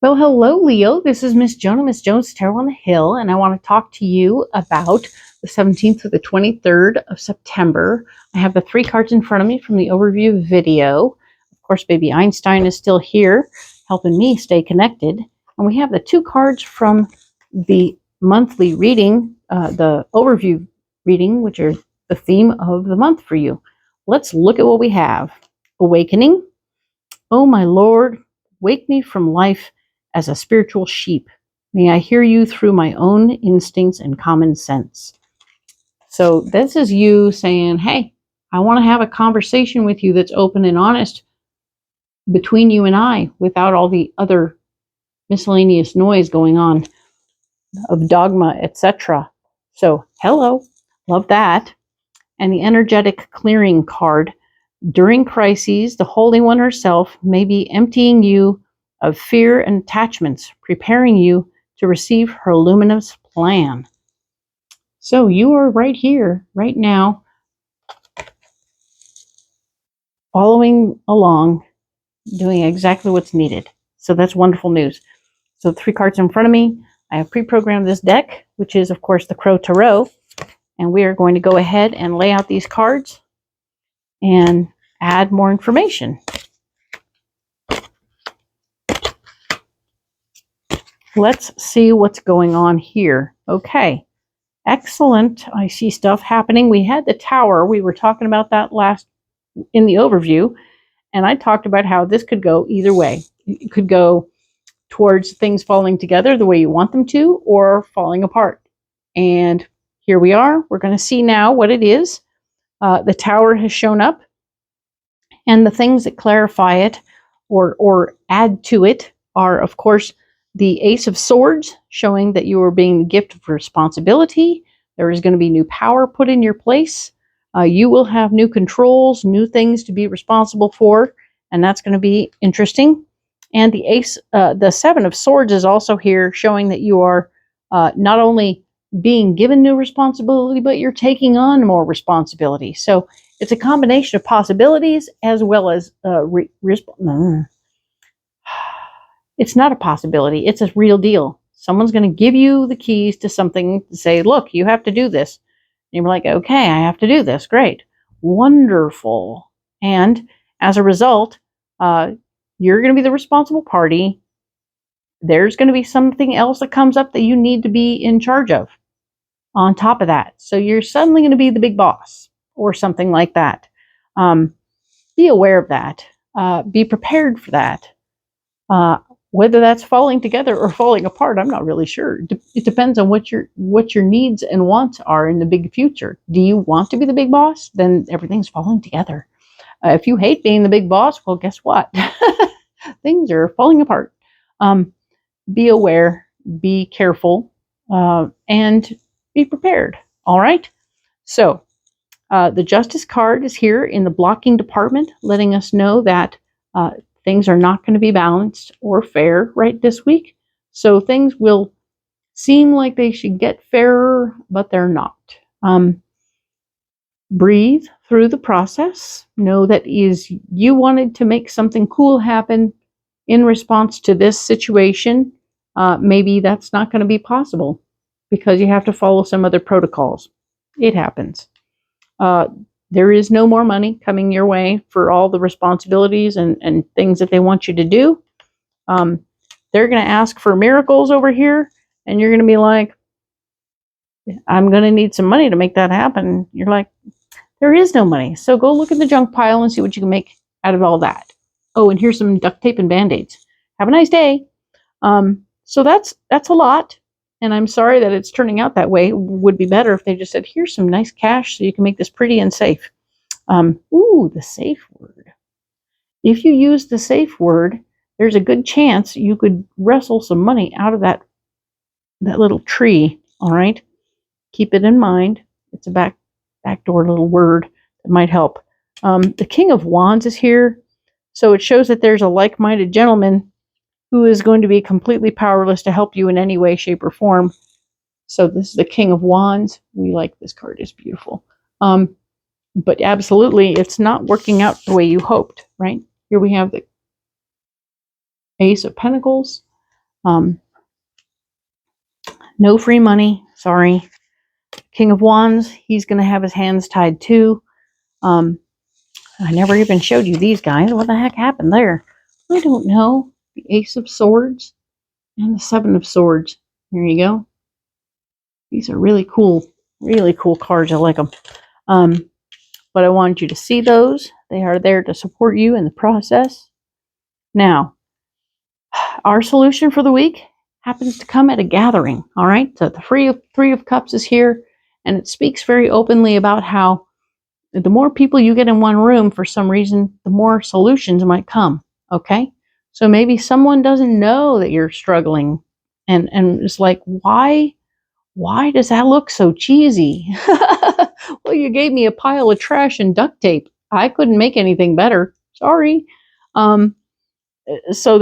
Well, hello, Leo. This is Miss Joan, Miss Jones Tarot on the Hill, and I want to talk to you about the 17th to the 23rd of September. I have the 3 cards in front of me from the overview video. Of course, baby Einstein is still here, helping me stay connected. And we have the 2 cards from the monthly reading, the overview reading, which are the theme of the month for you. Let's look at what we have. Awakening. Oh, my Lord, wake me from life as a spiritual sheep. May I hear you through my own instincts and common sense. So this is you saying, hey, I want to have a conversation with you that's open and honest between you and I without all the other miscellaneous noise going on of dogma, etc. So hello, love that. And the energetic clearing card. During crises, the Holy One herself may be emptying you of fear and attachments, preparing you to receive her luminous plan. So you are right here, right now, following along, doing exactly what's needed. So that's wonderful news. So 3 cards in front of me. I have pre-programmed this deck, which is, of course, the Crow Tarot. And we are going to go ahead and lay out these cards and add more information. Let's see what's going on here. Okay, excellent. I see stuff happening. We had the tower. We were talking about that last in the overview, and I talked about how this could go either way. It could go towards things falling together the way you want them to, or falling apart. And here we are. We're going to see now what it is. The tower has shown up, and the things that clarify it or add to it are, of course, the Ace of Swords, showing that you are being the gift of responsibility. There is going to be new power put in your place. You will have new controls, new things to be responsible for, and that's going to be interesting. And the 7 of Swords is also here, showing that you are not only being given new responsibility, but you're taking on more responsibility. So it's a combination of possibilities as well as it's not a possibility. It's a real deal. Someone's going to give you the keys to something to say, look, you have to do this. And you're like, okay, I have to do this. Great. Wonderful. And as a result, you're going to be the responsible party. There's going to be something else that comes up that you need to be in charge of on top of that. So you're suddenly going to be the big boss or something like that. Be aware of that. Be prepared for that. Whether that's falling together or falling apart, I'm not really sure. It depends on what your needs and wants are in the big future. Do you want to be the big boss? Then everything's falling together. If you hate being the big boss, well, guess what? Things are falling apart. Be aware, be careful, and be prepared. All right? So the Justice card is here in the blocking department, letting us know that things are not going to be balanced or fair right this week. So things will seem like they should get fairer, but they're not. Breathe through the process. Know that is you wanted to make something cool happen in response to this situation. Maybe that's not going to be possible because you have to follow some other protocols. It happens. There is no more money coming your way for all the responsibilities and things that they want you to do. They're going to ask for miracles over here, and you're going to be like, I'm going to need some money to make that happen. You're like, there is no money. So go look in the junk pile and see what you can make out of all that. Oh, and here's some duct tape and Band-Aids. Have a nice day. So that's a lot. And I'm sorry that it's turning out that way. It would be better if they just said, here's some nice cash so you can make this pretty and safe. The safe word. If you use the safe word, there's a good chance you could wrestle some money out of that little tree. All right? Keep it in mind. It's a backdoor little word that might help. The King of Wands is here. So it shows that there's a like-minded gentleman who is going to be completely powerless to help you in any way, shape, or form. So this is the King of Wands. We like this card. It's beautiful. But absolutely, it's not working out the way you hoped, right? Here we have the Ace of Pentacles. No free money. Sorry. King of Wands, he's going to have his hands tied too. I never even showed you these guys. What the heck happened there? I don't know. The Ace of Swords and the Seven of Swords. There you go. These are really cool cards. I like them. But I wanted you to see those. They are there to support you in the process. Now, our solution for the week happens to come at a gathering. All right. So the Three of Cups is here, and it speaks very openly about how the more people you get in one room, for some reason, the more solutions might come. Okay. So maybe someone doesn't know that you're struggling, and it's like, why does that look so cheesy? Well, you gave me a pile of trash and duct tape. I couldn't make anything better. Sorry. So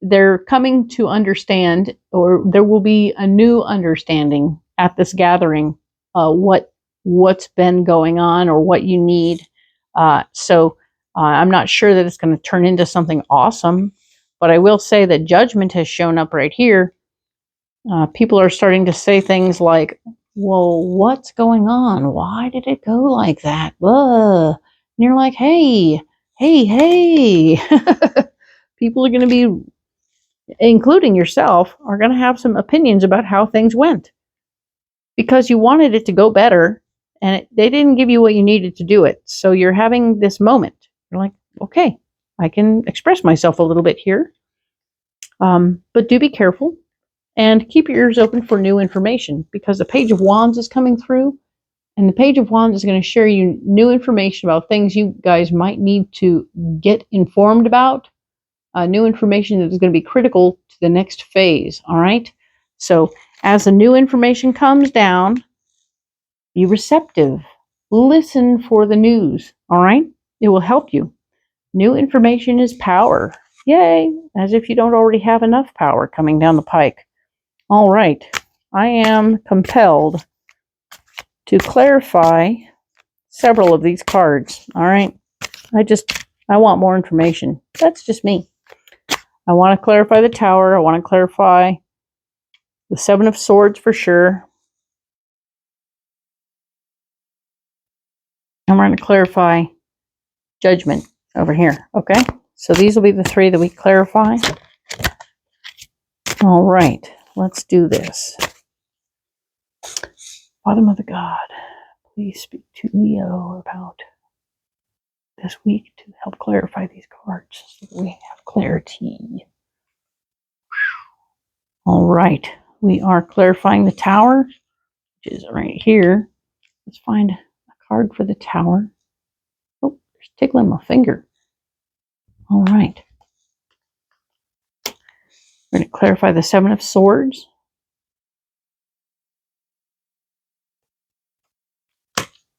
they're coming to understand, or there will be a new understanding at this gathering, what's been going on or what you need. So I'm not sure that it's going to turn into something awesome, but I will say that judgment has shown up right here. People are starting to say things like, well, what's going on? Why did it go like that? Ugh. And you're like, hey. People are going to be, including yourself, are going to have some opinions about how things went. Because you wanted it to go better, and they didn't give you what you needed to do it. So you're having this moment. You're like, okay, I can express myself a little bit here. But do be careful. And keep your ears open for new information, because the Page of Wands is coming through, and the Page of Wands is going to share you new information about things you guys might need to get informed about, new information that is going to be critical to the next phase, all right? So as the new information comes down, be receptive. Listen for the news, all right? It will help you. New information is power. Yay, as if you don't already have enough power coming down the pike. All right, I am compelled to clarify several of these cards. All right, I want more information. That's just me. I want to clarify the Tower. I want to clarify the Seven of Swords for sure. I'm going to clarify Judgment over here. Okay, so these will be the three that we clarify. All right, let's do this. Bottom of the God, please speak to Leo about this week to help clarify these cards so that we have clarity. All right, we are clarifying the Tower, which is right here. Let's find a card for the Tower. Oh, there's tickling my finger. All right. We're going to clarify the Seven of Swords.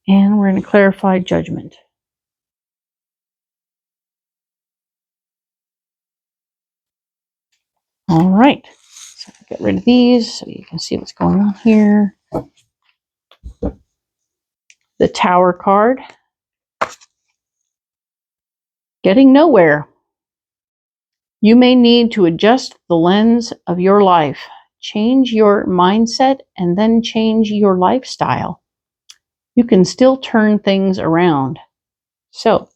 And we're going to clarify Judgment. All right. So I'll get rid of these so you can see what's going on here. The Tower card. Getting nowhere. You may need to adjust the lens of your life. Change your mindset and then change your lifestyle. You can still turn things around. So,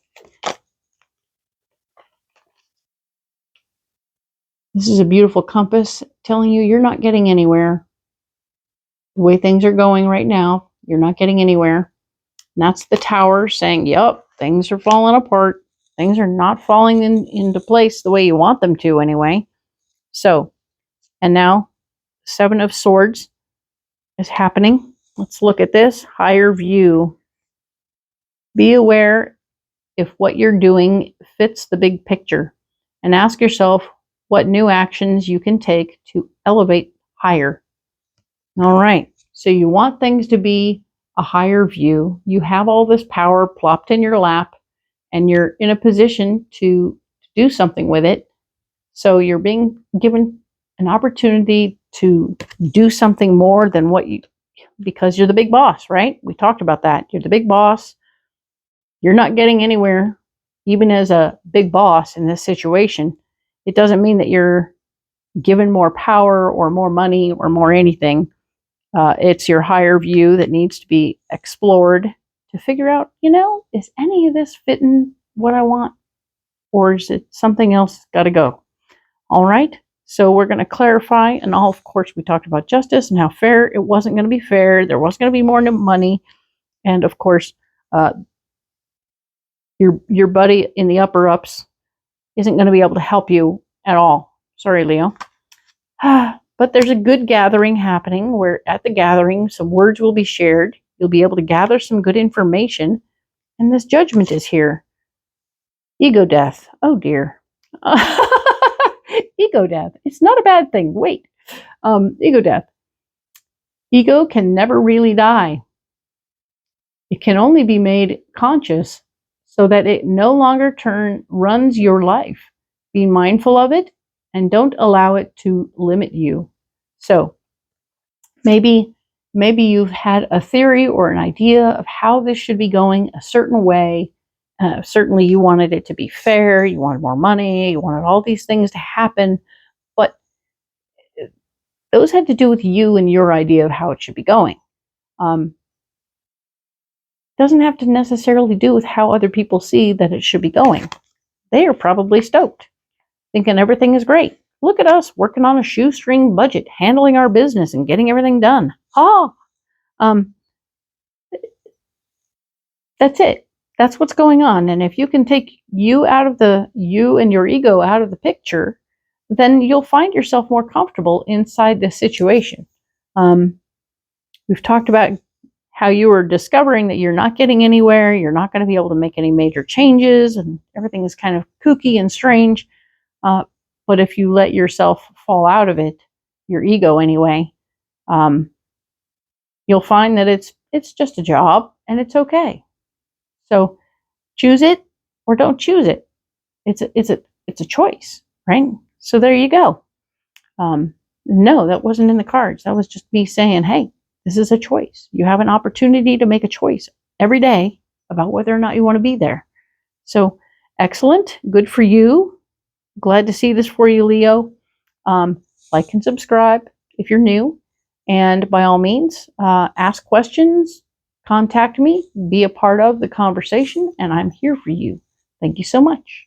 this is a beautiful compass telling you you're not getting anywhere. The way things are going right now, you're not getting anywhere. And that's the Tower saying, yep, things are falling apart. Things are not falling into place the way you want them to anyway. So, and now, Seven of Swords is happening. Let's look at this. Higher view. Be aware if what you're doing fits the big picture, and ask yourself what new actions you can take to elevate higher. All right. So you want things to be a higher view. You have all this power plopped in your lap, and you're in a position to do something with it. So you're being given an opportunity to do something more than what you, because you're the big boss, right? We talked about that. You're the big boss. You're not getting anywhere, even as a big boss in this situation. It doesn't mean that you're given more power or more money or more anything. It's your higher view that needs to be explored to figure out, is any of this fitting what I want? Or is it something else got to go? All right. So we're going to clarify. And of course, we talked about justice and how fair it wasn't going to be fair. There wasn't going to be more money. And of course, your buddy in the upper ups isn't going to be able to help you at all. Sorry, Leo. But there's a good gathering happening where at the gathering, some words will be shared. You'll be able to gather some good information. And this judgment is here. Ego death. Oh, dear. Ego death. It's not a bad thing. Wait. Ego death. Ego can never really die. It can only be made conscious so that it no longer runs your life. Be mindful of it and don't allow it to limit you. So maybe you've had a theory or an idea of how this should be going a certain way. Certainly you wanted it to be fair, you wanted more money, you wanted all these things to happen, but those had to do with you and your idea of how it should be going. Doesn't have to necessarily do with how other people see that it should be going. They are probably stoked, thinking everything is great. Look at us working on a shoestring budget, handling our business and getting everything done. That's it. That's what's going on. And if you can take you and your ego out of the picture, then you'll find yourself more comfortable inside this situation. We've talked about how you were discovering that you're not getting anywhere, you're not going to be able to make any major changes, and everything is kind of kooky and strange. But if you let yourself fall out of it, your ego anyway, you'll find that it's just a job and it's okay. So choose it or don't choose it. It's a choice, right? So there you go. No, that wasn't in the cards. That was just me saying, hey, this is a choice. You have an opportunity to make a choice every day about whether or not you want to be there. So excellent. Good for you. Glad to see this for you, Leo. Like and subscribe if you're new. And by all means, ask questions, contact me, be a part of the conversation, and I'm here for you. Thank you so much.